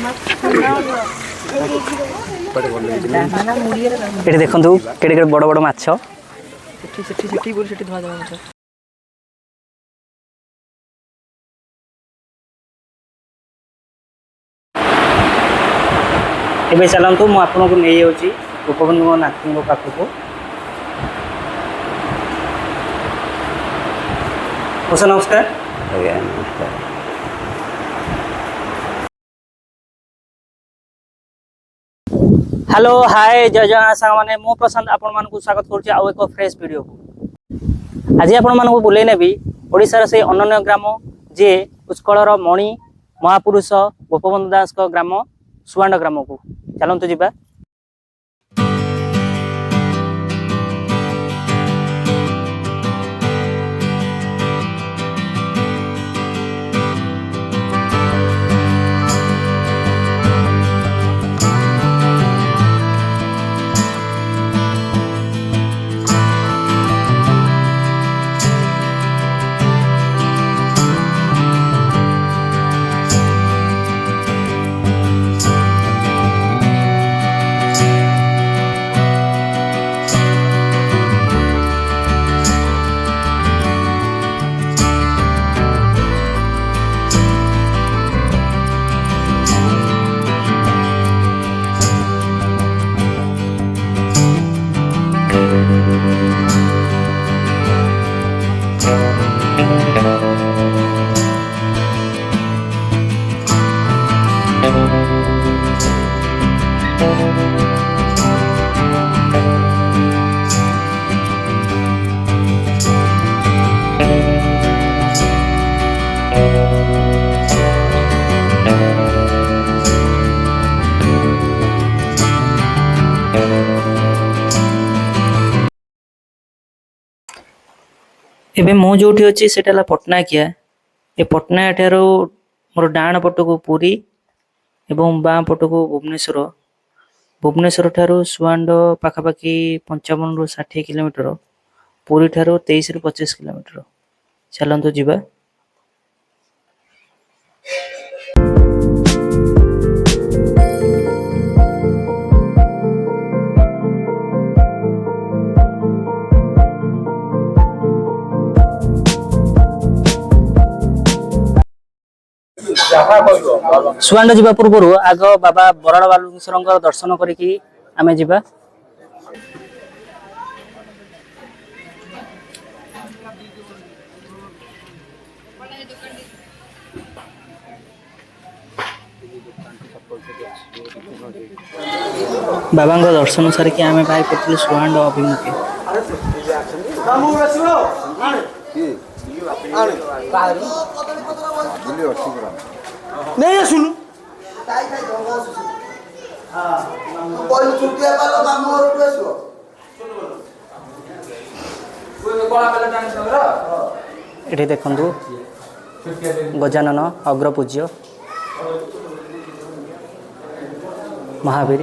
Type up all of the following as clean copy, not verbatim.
ये देखु केड़े बड़ बड़ माछ एबे चलतु मु आपको नहीं जाऊँगी गोपबंधु नाथ पाखक मौसा नमस्कार। आज्ञा नमस्कार। हेलो हाय जय जगन्नाथ सांग मैंने मु प्रशांत आपण मानकु स्वागत करुच्ची आउ एक फ्रेश वीडियो को। आज आपण मानकु बुले नेबी ओडिशार से अनन्य ग्राम जे उत्कलर मणि महापुरुष गोपबंधु दास को ग्राम सुवांड ग्राम को चलतु जीवा। एबे मु जोठी अछि सेटा पटना किया ए पटना ठारो मोर डाण पटको पुरी एवं बाँ पटको भुवनेश्वर भुवनेश्वर ठारो सुवांड पाखापाखि 55 रु 60 किलोमीटर पुरी ठारो 23 रु 25 किलोमीटर चलंतु जीवा। सुवांड जीवा पूर्व आग बाबा बराड़ बालुकेश्वर दर्शन करिकी आमे जीवा। बाबा दर्शन सारिकी आमे बाहर पड़े सुवांड अभिमुखे। नहीं सुनु ये देखु गजानन अग्रपूज्य महावीर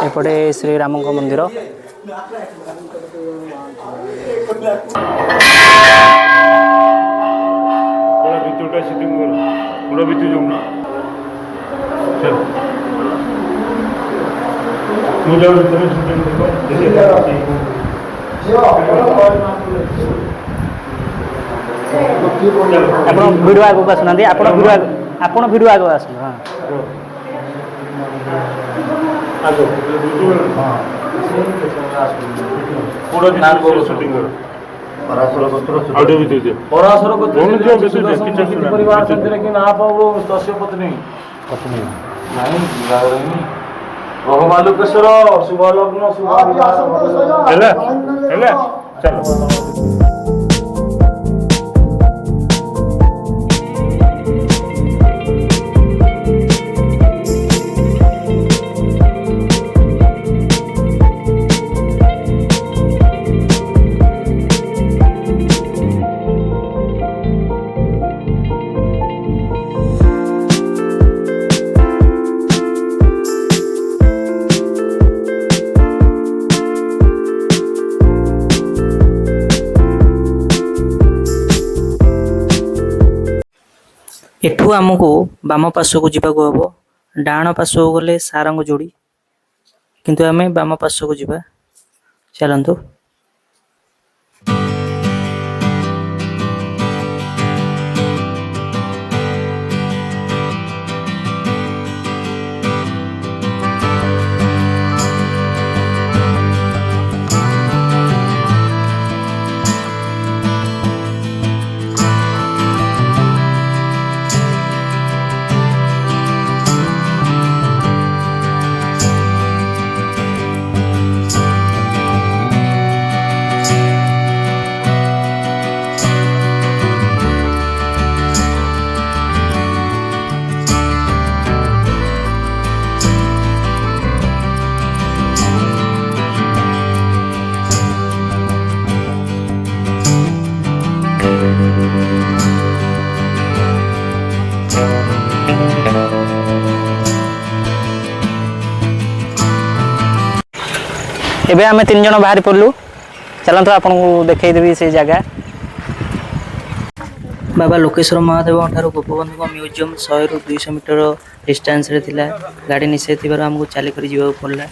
एपटे श्री राम मंदिर वीडियो आगे आसुना आपण वीडियो आगे आसुन हाँ बालुकेश्वर शुभ लग्न शुभ ଏଠୁ ଆମକୁ ବାମ ପାର୍ଶ୍ୱକୁ ଯିବାକୁ ହବ। ଡାହାଣ ପାର୍ଶ୍ୱକୁ ଗଲେ ସାରଙ୍ଗ ଯୋଡ଼ି, କିନ୍ତୁ ଆମେ ବାମ ପାର୍ଶ୍ୱକୁ ଯିବା। ଚାଲନ୍ତୁ। ଏବେ ଆମେ 3 ଜଣ ବାହାରି ପଡ଼ିଲୁ। ଚାଲନ୍ତୁ ଆପଣଙ୍କୁ ଦେଖେଇଦେବି ସେଇ ଜାଗା। ବାବା ଲୋକେଶ୍ୱର ମହାଦେବଙ୍କ ଠାରୁ ଗୋପବନ୍ଧୁଙ୍କ ମ୍ୟୁଜିୟମ୍ 100ରୁ 200 ମିଟର ଡିଷ୍ଟାନ୍ସରେ ଥିଲା। ଗାଡ଼ି ନିଷେଧ ଥିବାରୁ ଆମକୁ ଚାଲିକରି ଯିବାକୁ ପଡ଼ିଲା।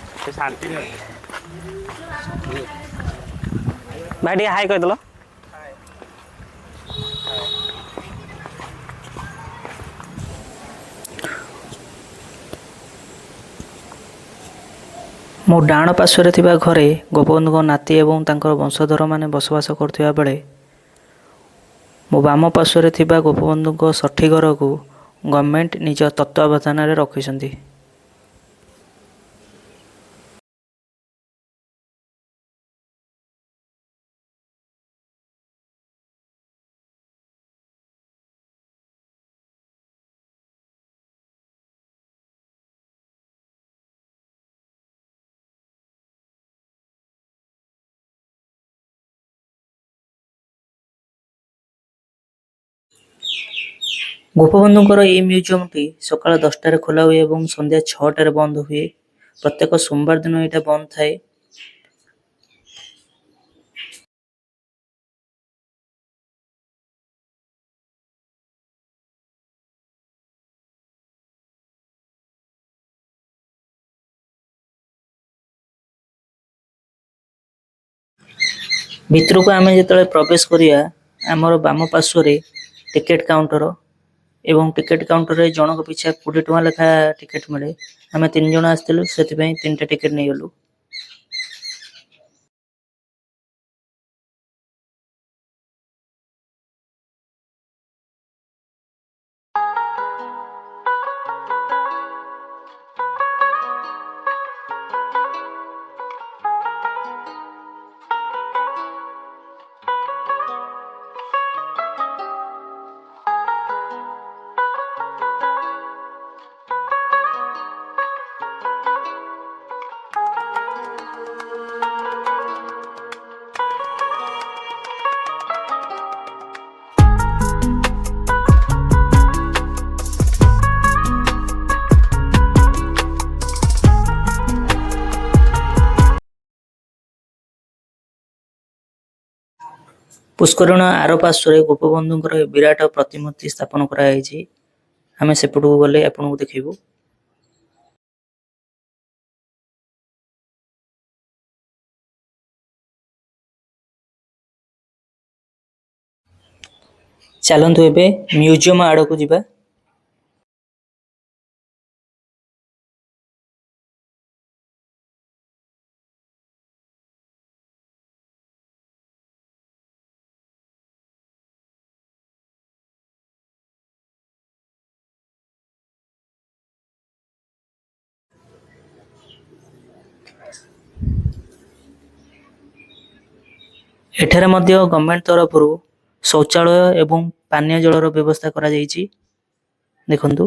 ଭାଇ ଟିକେ ହାଇ କହିଦେଲ। ମୋ ଡାହାଣ ପାର୍ଶ୍ୱରେ ଥିବା ଘରେ ଗୋପବନ୍ଧୁଙ୍କ ନାତି ଏବଂ ତାଙ୍କର ବଂଶଧରମାନେ ବସବାସ କରୁଥିବା ବେଳେ ମୋ ବାମ ପାର୍ଶ୍ୱରେ ଥିବା ଗୋପବନ୍ଧୁଙ୍କ ଷଠି ଘରକୁ ଗଭର୍ଣ୍ଣମେଣ୍ଟ ନିଜ ତତ୍ତ୍ୱାବଧାନରେ ରଖିଛନ୍ତି। ଗୋପବନ୍ଧୁଙ୍କର ଏହି ମ୍ୟୁଜିୟମଟି ସକାଳ 10ଟାରେ ଖୋଲା ହୁଏ ଏବଂ ସନ୍ଧ୍ୟା 6ଟାରେ ବନ୍ଦ ହୁଏ। ପ୍ରତ୍ୟେକ ସୋମବାର ଦିନ ଏଇଟା ବନ୍ଦ ଥାଏ। ଭିତରକୁ ଆମେ ଯେତେବେଳେ ପ୍ରବେଶ କରିବା, ଆମର ବାମ ପାର୍ଶ୍ୱରେ ଟିକେଟ୍ କାଉଣ୍ଟର ଏବଂ ଟିକେଟ୍ କାଉଣ୍ଟରରେ ଜଣଙ୍କ ପିଛା 20 ଟଙ୍କା ଲେଖା ଟିକେଟ୍ ମିଳେ। ଆମେ 3 ଜଣ ଆସିଥିଲୁ, ସେଥିପାଇଁ 3ଟା ଟିକେଟ୍ ନେଇଗଲୁ। ପୁଷ୍କରିଣୀ ଆର ପାର୍ଶ୍ୱରେ ଗୋପବନ୍ଧୁଙ୍କର ବିରାଟ ପ୍ରତିମୂର୍ତ୍ତି ସ୍ଥାପନ କରାଯାଇଛି। ଆମେ ସେପଟକୁ ଗଲେ ଆପଣଙ୍କୁ ଦେଖେଇବୁ। ଚାଲନ୍ତୁ ଏବେ ମ୍ୟୁଜିୟମ ଆଡ଼କୁ ଯିବା। ଏଠାରେ ମଧ୍ୟ ଗଭର୍ଣ୍ଣମେଣ୍ଟ ତରଫରୁ ଶୌଚାଳୟ ଏବଂ ପାନୀୟ ଜଳର ବ୍ୟବସ୍ଥା କରାଯାଇଛି। ଦେଖନ୍ତୁ।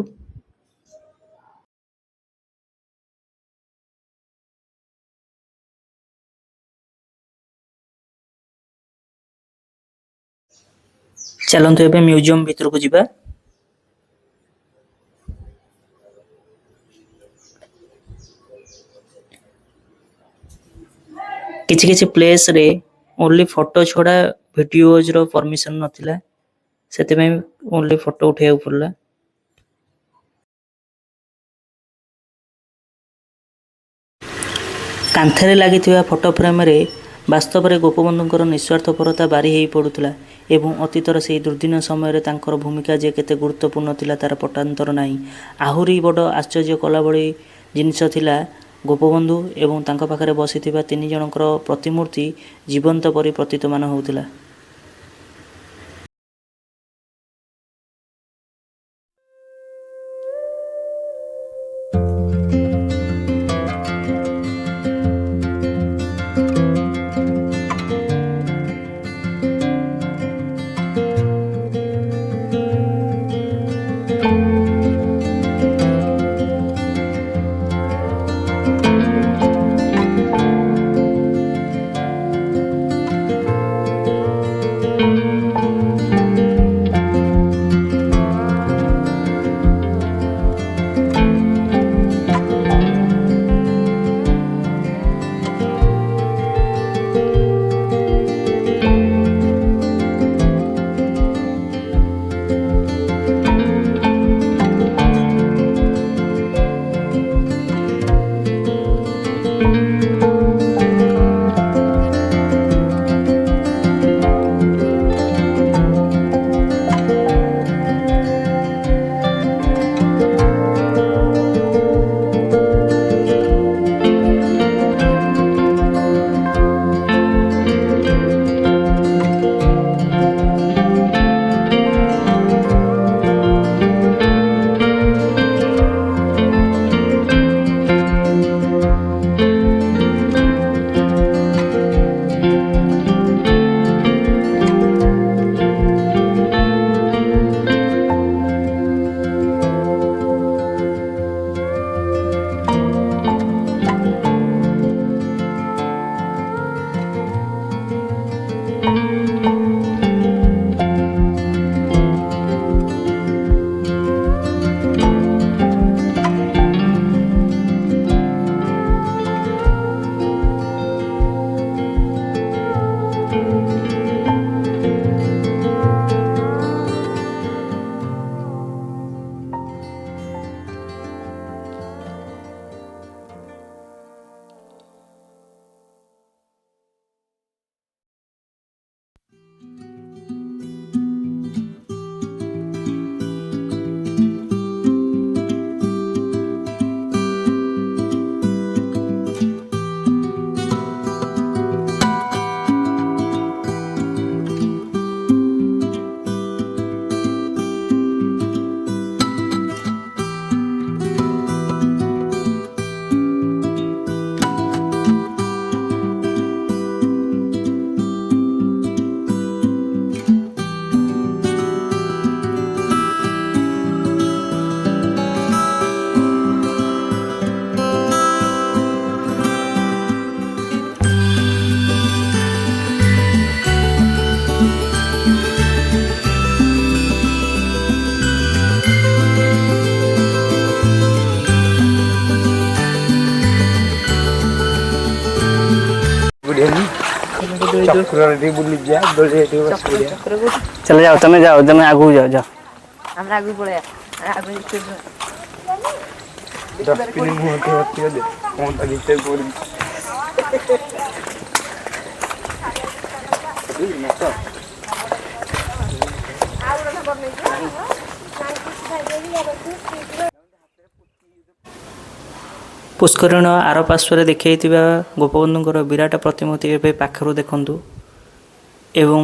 ଚାଲନ୍ତୁ ଏବେ ମ୍ୟୁଜିୟମ ଭିତରକୁ ଯିବା। କିଛି କିଛି ପ୍ଲେସରେ ଓନ୍ଲି ଫଟୋ ଛଡ଼ା ଭିଡ଼ିଓଜର ପରମିଶନ ନଥିଲା, ସେଥିପାଇଁ ଓନ୍ଲି ଫଟୋ ଉଠାଇବାକୁ ପଡ଼ିଲା। କାନ୍ଥରେ ଲାଗିଥିବା ଫଟୋ ଫ୍ରେମ୍ରେ ବାସ୍ତବରେ ଗୋପବନ୍ଧୁଙ୍କର ନିଃସ୍ୱାର୍ଥପରତା ବାରି ହେଇ ପଡ଼ୁଥିଲା ଏବଂ ଅତୀତର ସେହି ଦୁର୍ଦ୍ଦିନ ସମୟରେ ତାଙ୍କର ଭୂମିକା ଯେ କେତେ ଗୁରୁତ୍ୱପୂର୍ଣ୍ଣ ଥିଲା ତା'ର ପଟାନ୍ତର ନାହିଁ। ଆହୁରି ବଡ଼ ଆଶ୍ଚର୍ଯ୍ୟ କଲାଭଳି ଜିନିଷ ଥିଲା ଗୋପବନ୍ଧୁ ଏବଂ ତାଙ୍କ ପାଖରେ ବସିଥିବା 3 ଜଣଙ୍କର ପ୍ରତିମୂର୍ତ୍ତି ଜୀବନ୍ତ ପରି ପ୍ରତୀତମାନ ହେଉଥିଲା। चले जाओ तुम्हें आगू जाओ जाओ আমরা আগে পড়ে আগে ପୁଷ୍କରିଣୀ ଆର ପାର୍ଶ୍ୱରେ ଦେଖାଇଥିବା ଗୋପବନ୍ଧୁଙ୍କର ବିରାଟ ପ୍ରତିମୂର୍ତ୍ତି ଏବେ ପାଖରୁ ଦେଖନ୍ତୁ ଏବଂ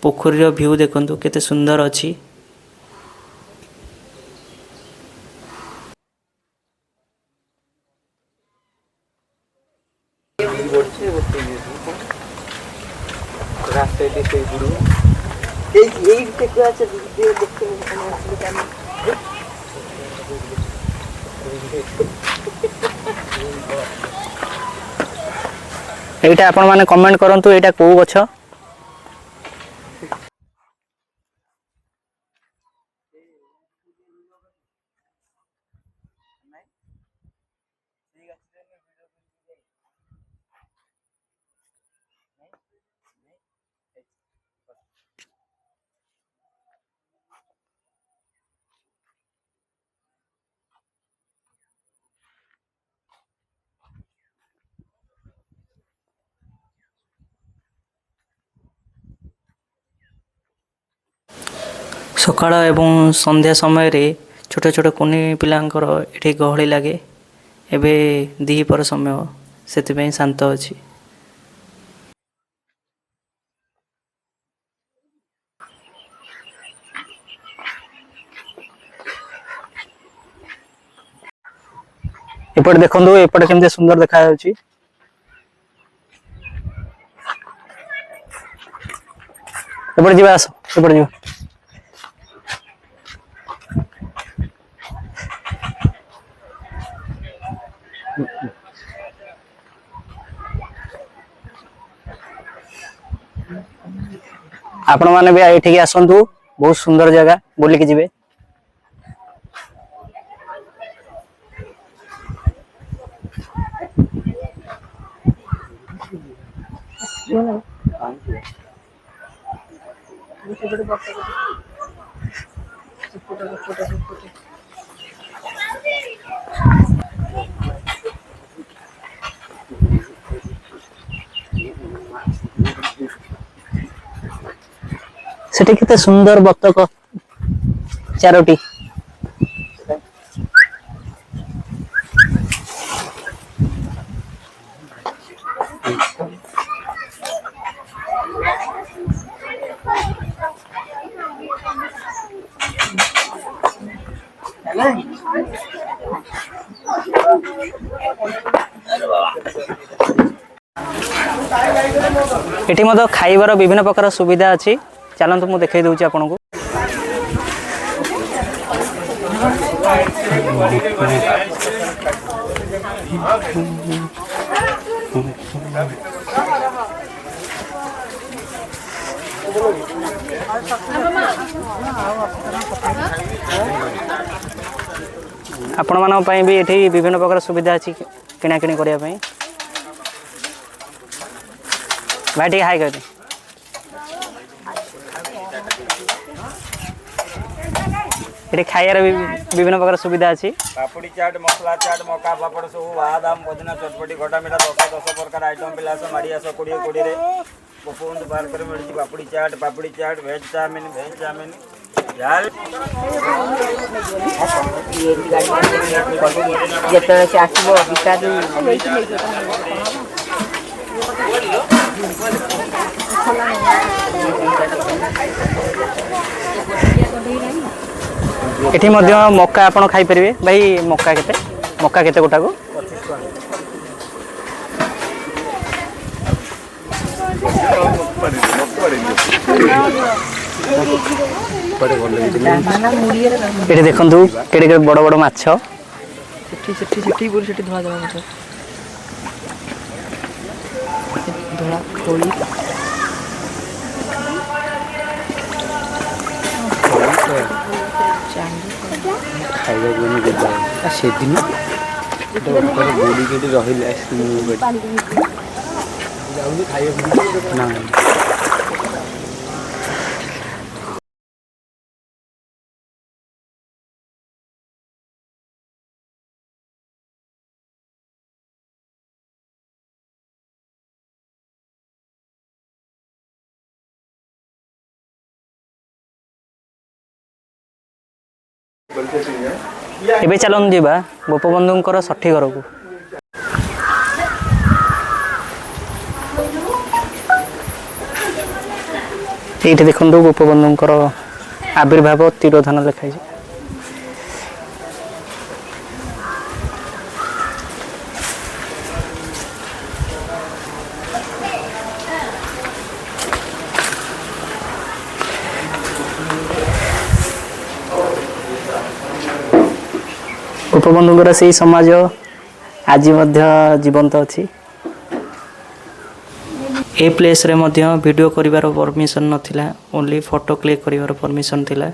ପୋଖରୀର ଭ୍ୟୁ ଦେଖନ୍ତୁ କେତେ ସୁନ୍ଦର ଅଛି। এইটা আপন মানে কমেন্ট করন্তু এইটা কোউ গছ ସକାଳ ଏବଂ ସନ୍ଧ୍ୟା ସମୟରେ ଛୋଟ ଛୋଟ କୁନି ପିଲାଙ୍କର ଏଠି ଗହଳି ଲାଗେ। ଏବେ ଦ୍ୱିପହର ସମୟ, ସେଥିପାଇଁ ଶାନ୍ତ ଅଛି। ଏପଟେ ଦେଖନ୍ତୁ, ଏପଟେ କେମିତି ସୁନ୍ଦର ଦେଖାଯାଉଛି। ଏପଟେ ଯିବା, ଆସ ଏପଟେ ଯିବା। ଆପଣ ମାନେ ବି ଏଠିକି ଆସନ୍ତୁ, ବହୁତ ସୁନ୍ଦର ଜାଗା, ବୁଲିକି ଯିବେ। ସେଠି କେତେ ସୁନ୍ଦର ବତକ ଚାରୋଟି। ଏଠି ମଧ୍ୟ ଖାଇବାର ବିଭିନ୍ନ ପ୍ରକାର ସୁବିଧା ଅଛି। ଚାଲନ୍ତୁ ମୁଁ ଦେଖାଇ ଦେଉଛି ଆପଣଙ୍କୁ। ଆପଣମାନଙ୍କ ପାଇଁ ବି ଏଠି ବିଭିନ୍ନ ପ୍ରକାର ସୁବିଧା ଅଛି କିଣାକିଣି କରିବା ପାଇଁ। ଭାଇ ଟିକେ ହାଇ କହିଦେ। ଏଠି ଖାଇବାର ବି ବିଭିନ୍ନ ପ୍ରକାର ସୁବିଧା ଅଛି। ପାପୁଡ଼ି ଚାଟ୍, ମସଲା ଚାଟ୍, ମକା ପାପଡ଼ ସବୁ ବାଦାମ ପୋଦିନା ଚଟପଟି ଖଟା ମିଠା 10 ପ୍ରକାର ଆଇଟମ୍ ପିଲା ଆସ ମାଡ଼ି ଆସ 20 ଗୋପବନ୍ଧୁ ପାର୍କରେ ମିଳୁଛି ପାପୁଡ଼ି ଚାଟ୍, ଭେଜ୍ ଚାଉମିନ୍ ଯେତେବେଳେ ସେ ଆସିବ ବିକାଶ ଏଠି ମଧ୍ୟ ମକା ଆପଣ ଖାଇପାରିବେ। ଭାଇ ମକା କେତେ ଗୋଟାକୁ? ଏଠି ଦେଖନ୍ତୁ କେଡ଼େ ବଡ଼ ବଡ଼ ମାଛ। ସେଠି ଧଳା ଖୋଳି ଖାଇବାକୁ ସେଦିନ ବୁଡ଼ିକି ରହିଲେ ନା ଏବେ ଚାଲନ୍ତୁ ଯିବା ଗୋପବନ୍ଧୁଙ୍କର ଷଠି ଘରକୁ। ଏଇଠି ଦେଖନ୍ତୁ ଗୋପବନ୍ଧୁଙ୍କର ଆବିର୍ଭାବ ତିରୋଧାନ ଲେଖାଯାଇଛି। ଗୋପବନ୍ଧୁଙ୍କର ସେହି ସମାଜ ଆଜି ମଧ୍ୟ ଜୀବନ୍ତ ଅଛି। ଏ ପ୍ଲେସ୍ରେ ମଧ୍ୟ ଭିଡ଼ିଓ କରିବାର ପରମିଶନ୍ ନଥିଲା, ଓନ୍ଲି ଫଟୋ କ୍ଲିକ୍ କରିବାର ପରମିଶନ୍ ଥିଲା।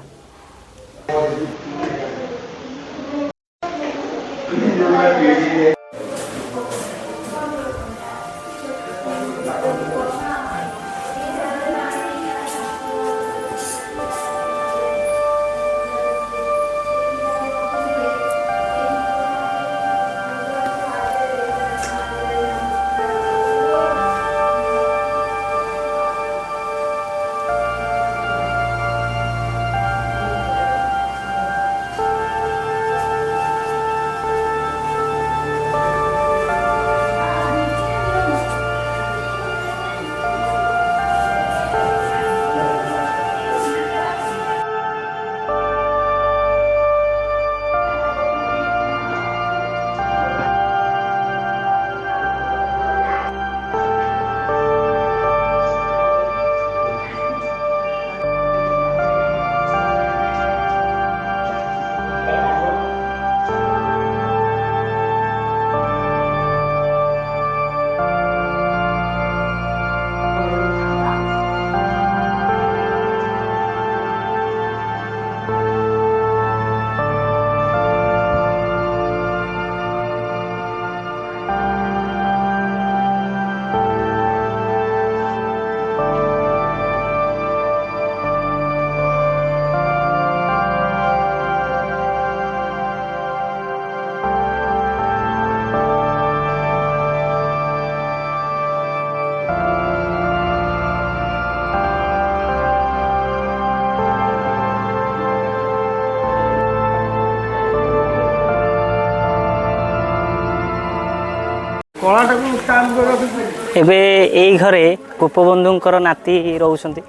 ଏବେ ଏଇ ଘରେ ଗୋପବନ୍ଧୁଙ୍କର ନାତି ରହୁଛନ୍ତି।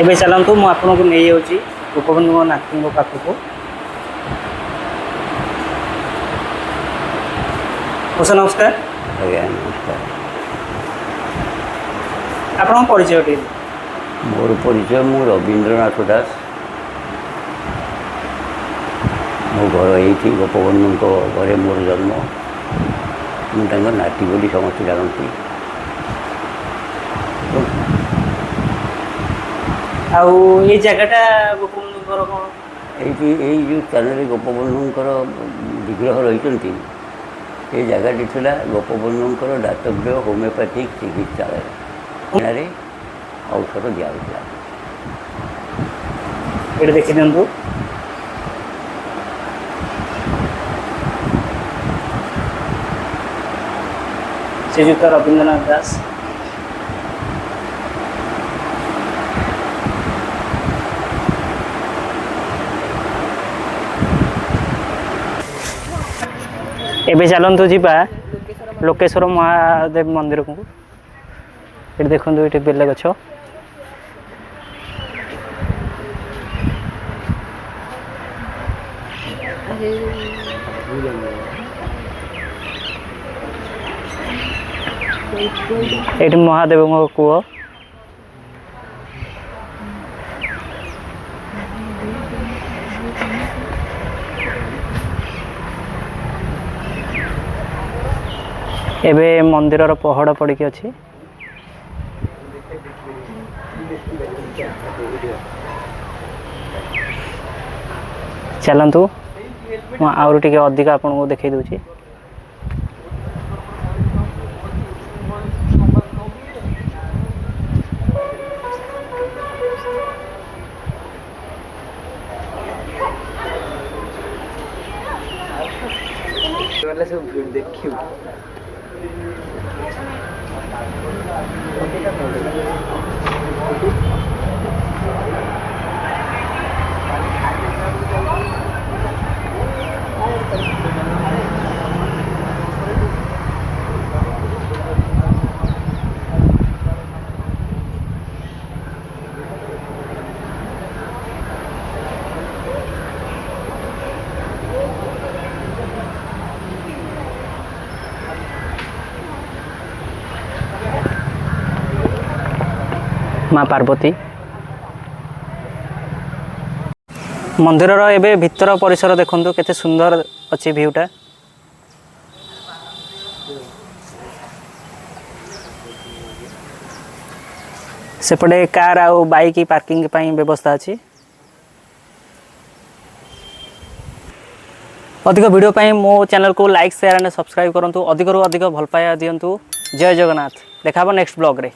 ଏବେ ଚାଲନ୍ତୁ ମୁଁ ଆପଣଙ୍କୁ ନେଇଯାଉଛି ଗୋପବନ୍ଧୁଙ୍କ ନାତିଙ୍କ ପାଖକୁ। ମଉସା ନମସ୍କାର। ଆଜ୍ଞା ନମସ୍କାର। ଆପଣଙ୍କ ପରିଚୟ ଟିକେ। ମୋର ପରିଚୟ, ମୁଁ ରବୀନ୍ଦ୍ରନାଥ ଦାସ। ମୋ ଘର ଏଇଠି, ଗୋପବନ୍ଧୁଙ୍କ ଘରେ ମୋର ଜନ୍ମ। ମୁଁ ତାଙ୍କ ନାତି ବୋଲି ସମସ୍ତେ ଜାଣନ୍ତି। ଆଉ ଏଇ ଜାଗାଟା ଗୋପବନ୍ଧୁଙ୍କର କ'ଣ? ଏଇଠି ଏଇ ଯେଉଁ ସ୍ଥାନରେ ଗୋପବନ୍ଧୁଙ୍କର ବିଗ୍ରହ ରହିଛନ୍ତି, এই ଜାଗାଟି ଥିଲା ଗୋପବନ୍ଧୁଙ୍କର ଦାତବ୍ୟ ହୋମିଓପାଥିକ୍ ଚିକିତ୍ସାଳୟ। ଏଠାରେ ଔଷଧ ଦିଆହେଉଥିଲା। ଏଠି ଦେଖିଦିଅନ୍ତୁ। ଶ୍ରୀଯୁକ୍ତ ରବୀନ୍ଦ୍ରନାଥ ଦାସ। ଏବେ ଚାଲନ୍ତୁ ଯିବା ଲୋକେଶ୍ୱର ମହାଦେବ ମନ୍ଦିରକୁ। ଏଠି ଦେଖନ୍ତୁ, ଏଠି ବେଲ ଗଛ। ଏଠି ମହାଦେବଙ୍କ କୂଅ। ଏବେ ମନ୍ଦିରର ପହଡ଼ ପଡ଼ିକି ଅଛି। ଚାଲନ୍ତୁ ମୁଁ ଆହୁରି ଟିକେ ଅଧିକ ଆପଣଙ୍କୁ ଦେଖାଇ ଦେଉଛି। ଦେଖିବୁ ମା ପାର୍ବତୀ। ମନ୍ଦିରର ଏବେ ଭିତର ପରିସର ଦେଖନ୍ତୁ କେତେ ସୁନ୍ଦର ଅଛି ଭିଉଟା। ସେପଟେ କାର ଆଉ ବାଇକ୍ ପାର୍କିଂ ପାଇଁ ବ୍ୟବସ୍ଥା ଅଛି। ଅଧିକ ଭିଡ଼ିଓ ପାଇଁ ମୋ ଚ୍ୟାନେଲକୁ ଲାଇକ୍, ସେୟାର ଆଣ୍ଡ ସବସ୍କ୍ରାଇब କରନ୍ତୁ। ଅଧିକରୁ ଅଧିକ ଭଲ ପାଇବା ଦିଅନ୍ତୁ। ଜୟ ଜଗନ୍ନାଥ। ଦେଖା ହେବ ନେକ୍ସଟ ବ୍ଲଗ୍ରେ।